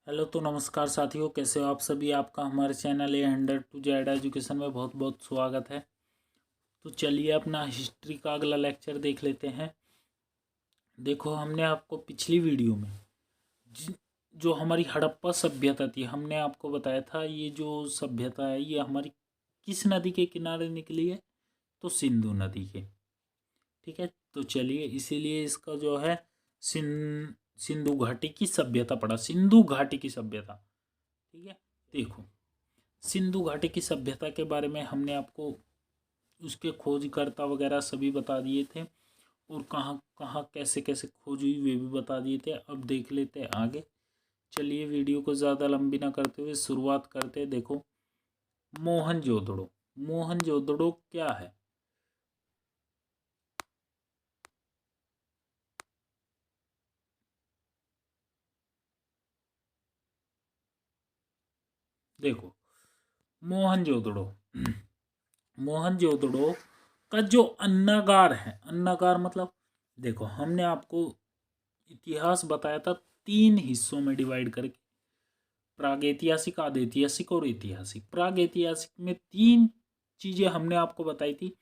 Hello तो नमस्कार साथियों, कैसे हो आप सभी। आपका हमारे चैनल A100 एजुकेशन में बहुत बहुत स्वागत है। तो चलिए अपना हिस्ट्री का अगला लेक्चर देख लेते हैं। देखो, हमने आपको पिछली वीडियो में जो हमारी हड़प्पा सभ्यता थी, हमने आपको बताया था ये जो सभ्यता है ये हमारी किस नदी के किनारे निकली है, तो सिंधु नदी के। ठीक है, तो चलिए इसीलिए इसका जो है सिंधु घाटी की सभ्यता पड़ा, सिंधु घाटी की सभ्यता। ठीक है, देखो सिंधु घाटी की सभ्यता के बारे में हमने आपको उसके खोजकर्ता वगैरह सभी बता दिए थे, और कहाँ कहाँ कैसे कैसे खोज हुई वे भी बता दिए थे। अब देख लेते हैं आगे। चलिए वीडियो को ज़्यादा लंबी ना करते हुए शुरुआत करते हैं। देखो, मोहनजोदड़ो। मोहनजोदड़ो क्या है? देखो, मोहनजोदड़ो मोहनजोदड़ो का जो अन्नागार है, अन्नागार मतलब, देखो हमने आपको इतिहास बताया था तीन हिस्सों में डिवाइड करके, प्रागैतिहासिक, आधैतिहासिक और ऐतिहासिक। प्रागैतिहासिक में तीन चीजें हमने आपको बताई थी,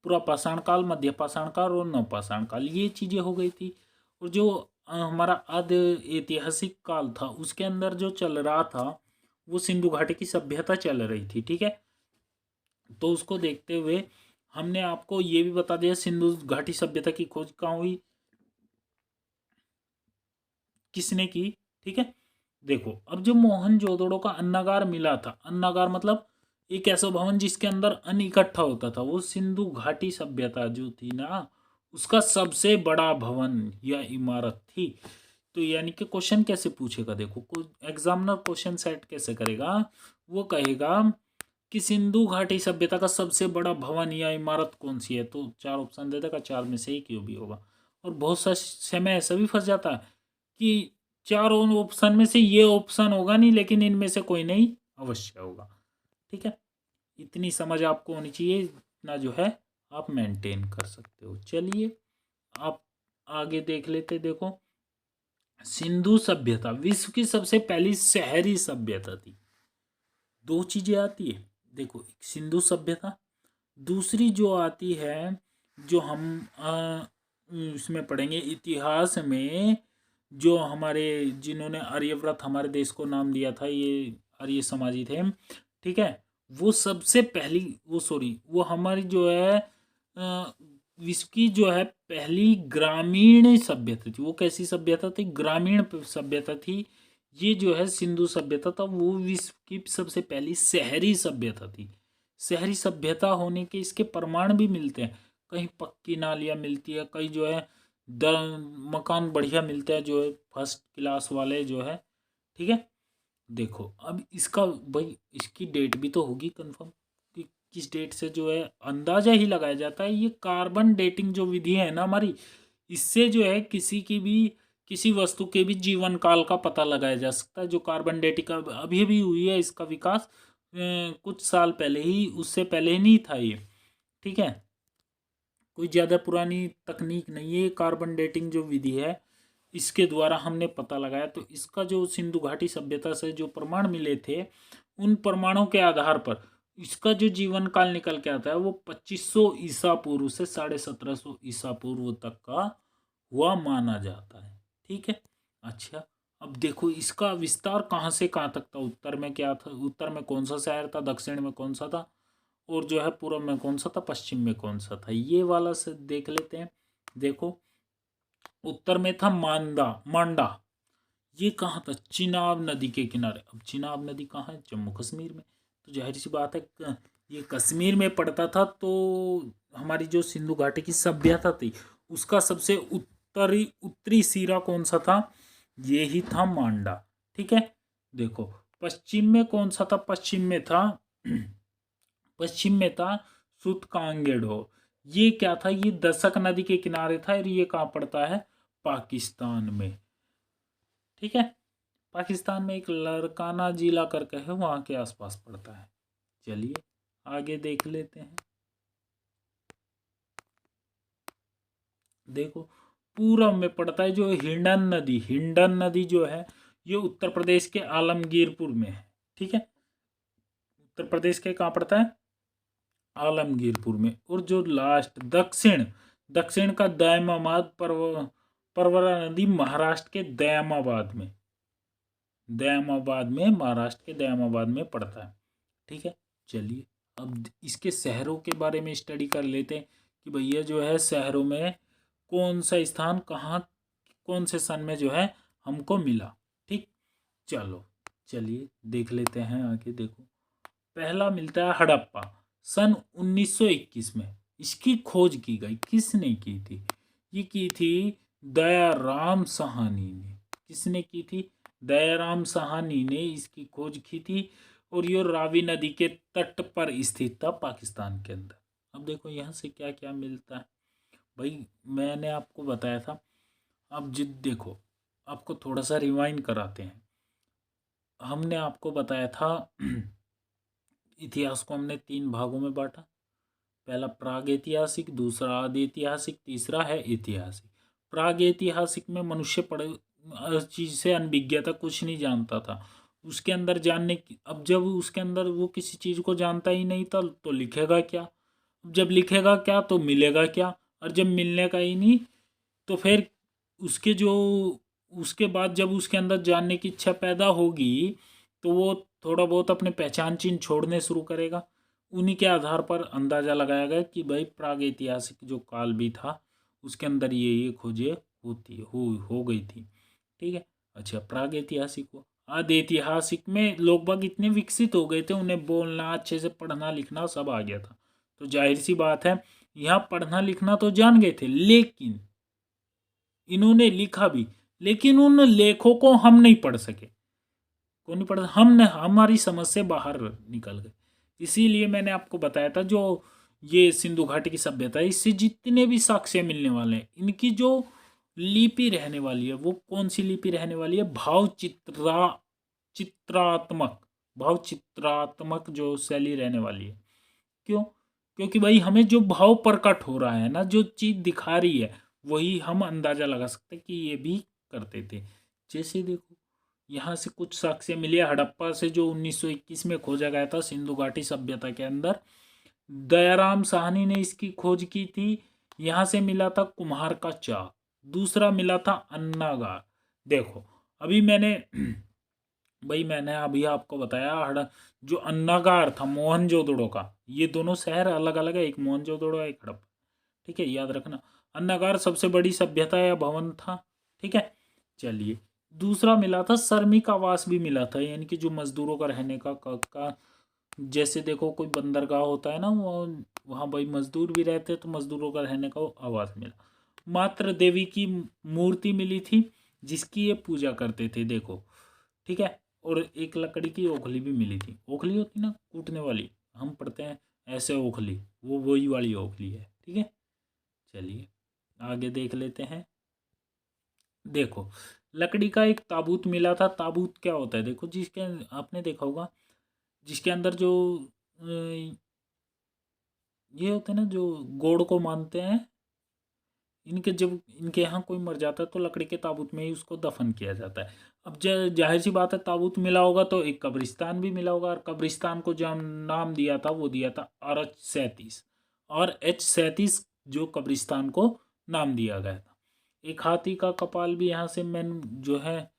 पूरा पाषाण काल, मध्य पाषाण काल और नवपाषाण काल, ये चीजें हो गई थी। और जो हमारा आद्य ऐतिहासिक काल था उसके अंदर जो चल रहा था वो सिंधु घाटी की सभ्यता चल रही थी। ठीक है, तो उसको देखते हुए हमने आपको ये भी बता दिया सिंधु घाटी सभ्यता की खोज कहाँ हुई, किसने की। ठीक है, देखो अब जो मोहनजोदड़ो का अन्नागार मिला था, अन्नागार मतलब एक ऐसा भवन जिसके अंदर अन्न इकट्ठा होता था, वो सिंधु घाटी सभ्यता जो थी ना उसका सबसे बड़ा भवन या इमारत थी। तो यानी कि क्वेश्चन कैसे पूछेगा, देखो एग्जामिनर क्वेश्चन सेट कैसे करेगा, वो कहेगा कि सिंधु घाटी सभ्यता का सबसे बड़ा भवन या इमारत कौन सी है, तो चार ऑप्शन दे देगा, चार में से एक ही भी होगा। और बहुत सा समय ऐसा भी फंस जाता है कि चारों ऑप्शन में से ये ऑप्शन होगा नहीं, लेकिन इनमें से कोई नहीं अवश्य होगा। ठीक है, इतनी समझ आपको होनी चाहिए, इतना जो है आप मेंटेन कर सकते हो। चलिए आप आगे देख लेते। देखो, सिंधु सभ्यता विश्व की सबसे पहली शहरी सभ्यता थी। दो चीजें आती है, देखो एक सिंधु सभ्यता, दूसरी जो आती है जो हम इसमें पढ़ेंगे इतिहास में, जो हमारे जिन्होंने आर्यव्रत हमारे देश को नाम दिया था, ये आर्य समाजी थे। ठीक है, वो सबसे पहली वो हमारी जो है विश्व की जो है पहली ग्रामीण सभ्यता थी। वो कैसी सभ्यता थी? ग्रामीण सभ्यता थी। ये जो है सिंधु सभ्यता था वो विश्व की सबसे पहली शहरी सभ्यता थी। शहरी सभ्यता होने के इसके प्रमाण भी मिलते हैं, कहीं पक्की नालियाँ मिलती है, कहीं जो है द मकान बढ़िया मिलते हैं जो है फर्स्ट क्लास वाले जो है। ठीक है, देखो अब इसका भाई इसकी डेट भी तो होगी कंफर्म कि किस डेट से जो है अंदाजा ही लगाया जाता है। ये कार्बन डेटिंग जो विधि है ना हमारी, इससे जो है किसी वस्तु के भी जीवन काल का पता लगाया जा सकता है। जो कार्बन डेटिंग अभी भी हुई है, इसका विकास कुछ साल पहले ही, उससे पहले ही नहीं था ये। ठीक है, कोई ज़्यादा पुरानी तकनीक नहीं है। कार्बन डेटिंग जो विधि है इसके द्वारा हमने पता लगाया। तो इसका जो सिंधु घाटी सभ्यता से जो प्रमाण मिले थे, उन प्रमाणों के आधार पर इसका जो जीवन काल निकल के आता है वो 2500 ईसा पूर्व से 1750 ईसा पूर्व तक का हुआ माना जाता है। ठीक है, अच्छा अब देखो इसका विस्तार कहाँ से कहाँ तक था। उत्तर में क्या था? उत्तर में कौन सा शहर था? दक्षिण में कौन सा था? और जो है पूर्व में कौन सा था? पश्चिम में कौन सा था? ये वाला से देख लेते हैं। देखो, उत्तर में था मांडा। ये कहाँ था? चिनाब नदी के किनारे। अब चिनाब नदी कहाँ है? जम्मू कश्मीर में। तो जाहिर सी बात है ये कश्मीर में पड़ता था। तो हमारी जो सिंधु घाटी की सभ्यता थी उसका सबसे उत्तरी सिरा कौन सा था? ये ही था मांडा। ठीक है, देखो पश्चिम में कौन सा था? पश्चिम में था सुतकांगेडो। ये क्या था? ये दशक नदी के किनारे था और ये कहाँ पड़ता है? पाकिस्तान में। ठीक है, पाकिस्तान में एक लड़काना जिला करके है, वहां के आसपास पड़ता है। चलिए आगे देख लेते हैं। देखो पूरब में पड़ता है जो हिंडन नदी। हिंडन नदी जो है ये उत्तर प्रदेश के आलमगीरपुर में है। ठीक है, उत्तर प्रदेश के कहाँ पड़ता है? आलमगीरपुर में। और जो लास्ट दक्षिण, दक्षिण का दयामाबाद परवरा नदी महाराष्ट्र के दयामाबाद में, दयामाबाद में, महाराष्ट्र के दयामाबाद में पड़ता है। ठीक है, चलिए अब इसके शहरों के बारे में स्टडी कर लेते हैं कि भैया जो है शहरों में कौन सा स्थान कहाँ कौन से सन में जो है हमको मिला। ठीक, चलो चलिए देख लेते हैं आगे। देखो, पहला मिलता है हड़प्पा सन 1921 में। इसकी खोज की गई, किसने की थी? ये की थी दयाराम साहनी ने। किसने की थी? दयाराम साहनी ने इसकी खोज की थी। और ये रावी नदी के तट पर स्थित था पाकिस्तान के अंदर। अब देखो यहाँ से क्या क्या मिलता है भाई, मैंने आपको बताया था। अब जिद देखो, आपको थोड़ा सा रिवाइंड कराते हैं। हमने आपको बताया था इतिहास को हमने 3 भागों में बांटा। पहला प्रागैतिहासिक, दूसरा आदि ऐतिहासिक, तीसरा है ऐतिहासिक। प्रागैतिहासिक में मनुष्य चीज से अनभिज्ञ था, कुछ नहीं जानता था। उसके अंदर जानने की, अब जब उसके अंदर वो किसी चीज को जानता ही नहीं था तो लिखेगा क्या? जब लिखेगा क्या तो मिलेगा क्या? और जब मिलने का ही नहीं तो फिर उसके जो उसके बाद जब उसके अंदर जानने की इच्छा पैदा होगी तो वो थोड़ा बहुत अपने पहचान चिन्ह छोड़ने शुरू करेगा। उन्हीं के आधार पर अंदाजा लगाया गया कि भाई प्रागैतिहासिक जो काल भी था उसके अंदर ये खोजें हो गई थी। ठीक है, अच्छा प्रागैतिहासिक को। आदि ऐतिहासिक में लोग बाग इतने विकसित हो गए थे, उन्हें बोलना अच्छे से पढ़ना लिखना सब आ गया था, तो जाहिर सी बात है यहाँ पढ़ना लिखना तो जान गए थे, लेकिन इन्होंने लिखा भी, लेकिन उन लेखों को हम नहीं पढ़ सके। कौन नहीं पढ़, हमने हमारी समझ से बाहर निकल गए। इसीलिए मैंने आपको बताया था जो ये सिंधु घाटी की सभ्यता है, इससे जितने भी साक्ष्य मिलने वाले हैं, इनकी जो लिपि रहने वाली है वो कौन सी लिपि रहने वाली है? चित्रात्मक, भाव चित्रात्मक जो शैली रहने वाली है। क्यों? क्योंकि भाई हमें जो भाव प्रकट हो रहा है ना, जो चीज दिखा रही है, वही हम अंदाजा लगा सकते हैं कि ये भी करते थे। जैसे देखो यहाँ से कुछ साक्ष्य मिले हड़प्पा से जो 1921 में खोजा गया था सिंधु घाटी सभ्यता के अंदर। दयाराम साहनी ने इसकी खोज की थी। यहाँ से मिला था कुम्हार का चाक, दूसरा मिला था अन्नागार। देखो अभी मैंने अभी आपको बताया जो अन्नागार था मोहनजोदड़ो का, ये दोनों शहर अलग अलग है, एक मोहनजोदड़ो एक हड़प्पा। ठीक है, याद रखना। अन्नागार सबसे बड़ी सभ्यता या भवन था। ठीक है, चलिए दूसरा मिला था श्रमिक आवास भी मिला था, यानी कि जो मजदूरों का रहने का जैसे देखो कोई बंदरगाह होता है ना, वो वहाँ भाई मजदूर भी रहते हैं तो मजदूरों का रहने का आवास मिला। मात्र देवी की मूर्ति मिली थी जिसकी ये पूजा करते थे, देखो। ठीक है, और एक लकड़ी की ओखली भी मिली थी। ओखली होती ना कूटने वाली, हम पढ़ते हैं ऐसे ओखली, वो वही वाली ओखली है। ठीक है, चलिए आगे देख लेते हैं। देखो लकड़ी का एक ताबूत मिला था। ताबूत क्या होता है? देखो जिसके आपने देखा होगा जिसके अंदर जो ये होते हैं ना जो गोड़ को मानते हैं, इनके जब इनके यहाँ कोई मर जाता है तो लकड़ी के ताबूत में ही उसको दफन किया जाता है। अब जाहिर सी बात है ताबूत मिला होगा तो एक कब्रिस्तान भी मिला होगा, और कब्रिस्तान को जो नाम दिया था वो दिया था RH-37, और H-37 जो कब्रिस्तान को नाम दिया गया था। एक हाथी का कपाल भी यहाँ से मैन जो है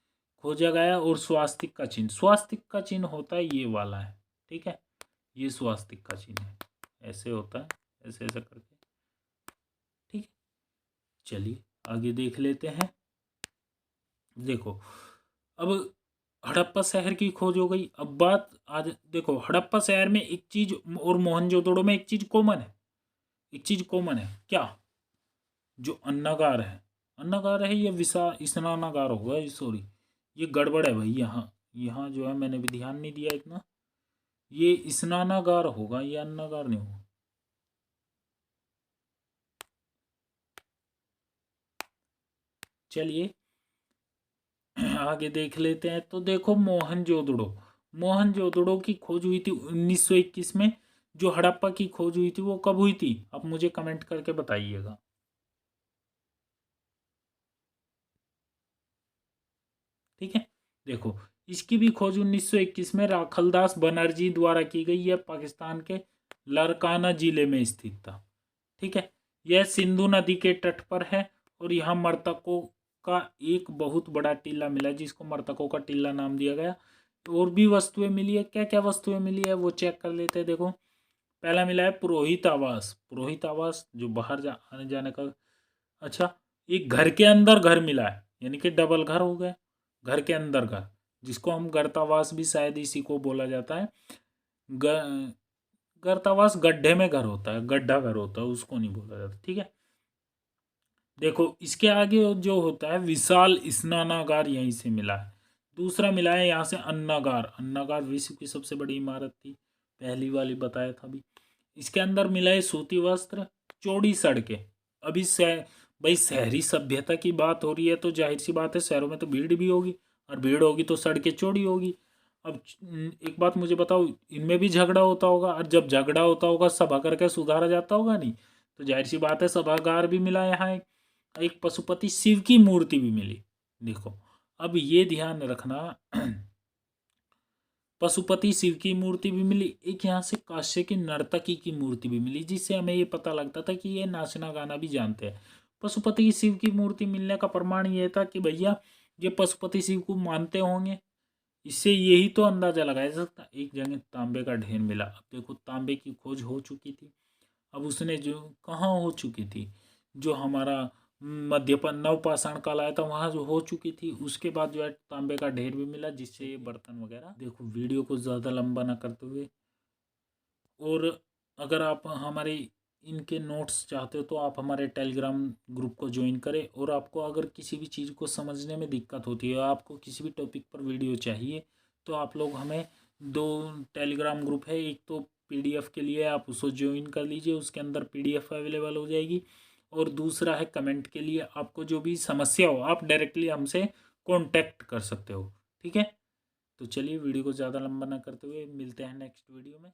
खोजा गया, और स्वास्तिक का चिन्ह, स्वास्तिक का चिन्ह होता है ये वाला है। ठीक है, ये स्वास्तिक का चिन्ह है, ऐसे होता है, ऐसे ऐसे करके। ठीक है, चलिए आगे देख लेते हैं। देखो अब हड़प्पा शहर की खोज हो गई। अब बात आज देखो हड़प्पा शहर में एक चीज और मोहनजोदड़ो में एक चीज कॉमन है। एक चीज कॉमन है क्या? जो अन्नागार है, अन्नागार है, ये स्नानागार होगा, सॉरी ये गड़बड़ है भाई। यहाँ यहाँ जो है मैंने भी ध्यान नहीं दिया इतना, ये स्नानागार होगा, ये अन्नागार नहीं होगा। चलिए आगे देख लेते हैं। तो देखो मोहनजोदड़ो, मोहनजोदड़ो की खोज हुई थी 1921 में। जो हड़प्पा की खोज हुई थी वो कब हुई थी? आप मुझे कमेंट करके बताइएगा। ठीक है, देखो इसकी भी खोज 1921 में राखलदास बनर्जी द्वारा की गई। यह पाकिस्तान के लरकाना जिले में स्थित था। ठीक है, यह सिंधु नदी के तट पर है और यहाँ मृतकों का एक बहुत बड़ा टीला मिला है, जिसको मृतकों का टीला नाम दिया गया। और भी वस्तुएं मिली है, क्या क्या वस्तुएं मिली है वो चेक कर लेते हैं। देखो पहला मिला है पुरोहित आवास। पुरोहित आवास जो बाहर आने जाने का। अच्छा, एक घर के अंदर घर मिला है, यानी कि डबल घर हो गया, घर के अंदर घर, जिसको हम गर्तावास भी शायद इसी को बोला जाता है। गर्तावास गड्ढे में घर होता है, गड्ढा घर होता है, उसको नहीं बोला जाता। ठीक है, देखो इसके आगे जो होता है विशाल स्नानागार, यहीं से मिला है। दूसरा मिला है यहाँ से अन्नागार। अन्नागार विश्व की सबसे बड़ी इमारत थी, पहली वाली बताया था अभी। इसके अंदर मिला है सूती वस्त्र, चौड़ी सड़कें। अभी भाई शहरी सभ्यता की बात हो रही है तो जाहिर सी बात है शहरों में तो भीड़ भी होगी, और भीड़ होगी तो सड़कें चौड़ी होगी। अब एक बात मुझे बताओ, इनमें भी झगड़ा होता होगा, और जब झगड़ा होता होगा सभा करके सुधारा जाता होगा नहीं? तो जाहिर सी बात है सभागार भी मिला यहाँ। एक पशुपति शिव की मूर्ति भी मिली। देखो अब ये ध्यान रखना पशुपति शिव की मूर्ति भी मिली। एक यहाँ से काश्य की नर्तकी की मूर्ति भी मिली, जिससे हमें ये पता लगता था कि ये नाचना गाना भी जानते हैं। पशुपति शिव की मूर्ति मिलने का प्रमाण ये था कि भैया ये पशुपति शिव को मानते होंगे। इससे यही तो अंदाजा लगाया जा सकता। एक जगह तांबे का ढेर मिला। अब देखो तांबे की खोज हो चुकी थी, अब उसने जो कहाँ हो चुकी थी, जो हमारा नवपाषाण काल आया था वहाँ जो हो चुकी थी। उसके बाद जो है तांबे का ढेर भी मिला, जिससे ये बर्तन वगैरह। देखो वीडियो को ज़्यादा लंबा ना करते हुए, और अगर आप हमारे इनके नोट्स चाहते हो तो आप हमारे टेलीग्राम ग्रुप को ज्वाइन करें। और आपको अगर किसी भी चीज़ को समझने में दिक्कत होती है, आपको किसी भी टॉपिक पर वीडियो चाहिए, तो आप लोग हमें दो टेलीग्राम ग्रुप है। एक तो पीडीएफ के लिए आप उसको ज्वाइन कर लीजिए, उसके अंदर पीडीएफ अवेलेबल हो जाएगी। और दूसरा है कमेंट के लिए, आपको जो भी समस्या हो आप डायरेक्टली हमसे कॉन्टैक्ट कर सकते हो। ठीक है, तो चलिए वीडियो को ज़्यादा लंबा ना करते हुए मिलते हैं नेक्स्ट वीडियो में।